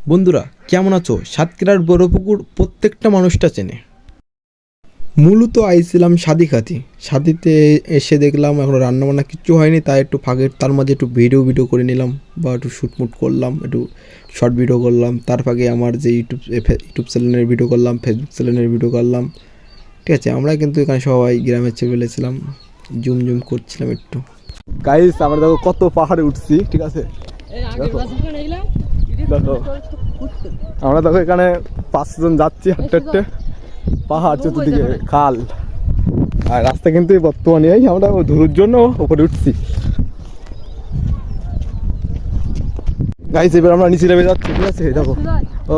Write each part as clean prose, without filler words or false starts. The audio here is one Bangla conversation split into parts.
বন্ধুরা কেমন আছো? সাতক্ষীরার বড়পুকুর প্রত্যেকটা মানুষটা চেনে। মূলত আইছিলাম সাদি খাতি সাদিতে এসে দেখলাম এখন রান্নাবান্না কিচ্ছু হয়নি, তাই একটু ফাঁকের তার মাঝে একটু ভিডিও করে নিলাম বা একটু শ্যুটমুট করলাম, একটু শর্ট ভিডিও করলাম। তার ফাঁকে আমার যে ইউটিউব চ্যানেলের ভিডিও করলাম, ফেসবুক চ্যানেলের ভিডিও করলাম। ঠিক আছে, আমরা কিন্তু এখানে সবাই গ্রামের ছেলে ছিলাম, জুম করছিলাম একটু। গাইস আমরা দেখো কত পাহাড়ে উঠছি, ঠিক আছে দেখো আমরা দেখো এখানে 5 জন যাচ্ছি হাঁটতে হাঁটতে, পাহাড় চতুর্দিকে খাল, আর রাস্তা কিন্তু বর্তমানে আমরা ধুরুর জন্য উপরে উঠছি। গাইস এবার আমরা নিচে নেমে যাচ্ছি, ঠিক আছে দেখো। ও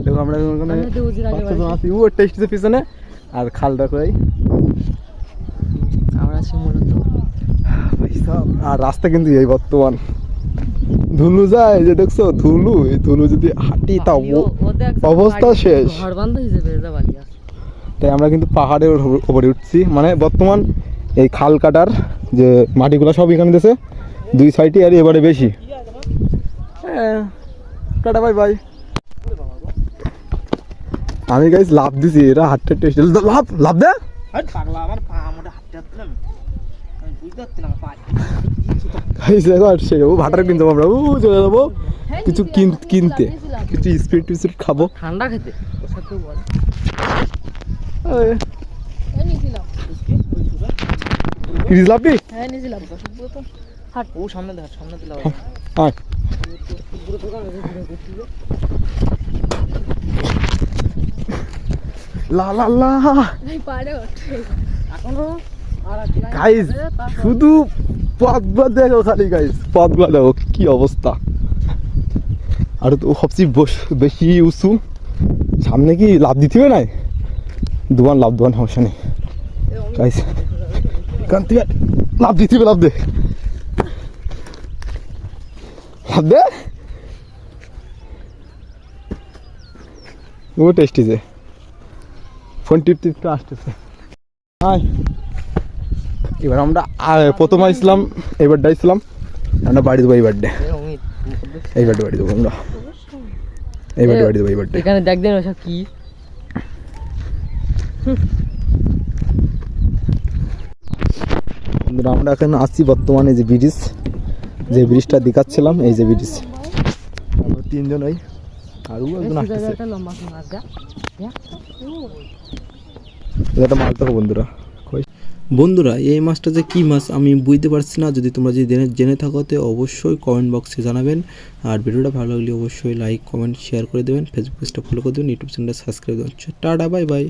দেখো আমরা আছি ও টেস্টের পিছনে, আর খাল দেখো এই আমরা আছি মূলত। আর রাস্তা কিন্তু এই বর্তমান ধুলু যায় যে দেখছো, ধুলু এই ধুলু যদি হাঁটি তাও অবস্থা শেষ। তাই আমরা কিন্তু পাহাড়ের উপরে উঠছি, মানে বর্তমান এই খাল কাটার যে মাটিগুলো সব এখানে দিয়েছে 2 সাইডে, আর এবারে বেশি। Tata bye bye. আমি গাইস লাভ দিছি, এরা হাঁটতে টেস্ট লাভ লাভ দে ভাটার কিনতে আমরা চলে যাবো কিছু কিনতে, কিছু স্পিরিট খাবো, ঠান্ডা খেতে। গাইস শুধু পথগুলো দেখো, খালি গাইস পথগুলো দেখো কি অবস্থা। আর তো সবচেয়ে বেশি উঁচু, সামনে কি লাভ দিতে হবে না, দুয়ান লাভ দুয়ান সমস্যা নেই গাইস, এখান থেকে লাভ দিতে হবে, লাভ দে লাভ দে ও টেস্টি যে ফোন টিপতে আসতেছে। এবার আমরা প্রথম আসলাম, এইবারটা আসলাম আমরা বাড়ি দেবো, এইবারটা বাড়ি দেবো আমরা, এইবারটা বাড়ি দেবো, এইবারটা এখানে দেখবেন ওসব কি। আমরা এখানে আসছি বর্তমানে যে ব্রিজটা দেখাচ্ছিলাম, এই যে ব্রিজ, আমরা 3 জন ওই আর একজন আসতেছে, এটা মারতে হবে বন্ধুরা। এই মাছটা যে কী মাছ আমি বুঝতে পারছি না, যদি তোমরা যদি জেনে থাকো তো অবশ্যই কমেন্ট বক্সে জানাবেন। আর ভিডিওটা ভালো লাগলে অবশ্যই লাইক কমেন্ট শেয়ার করে দেবেন, ফেসবুক পেজটা ফলো করে দেবেন, ইউটিউব চ্যানেলটা সাবস্ক্রাইব করে দেবেন। Tata bye bye.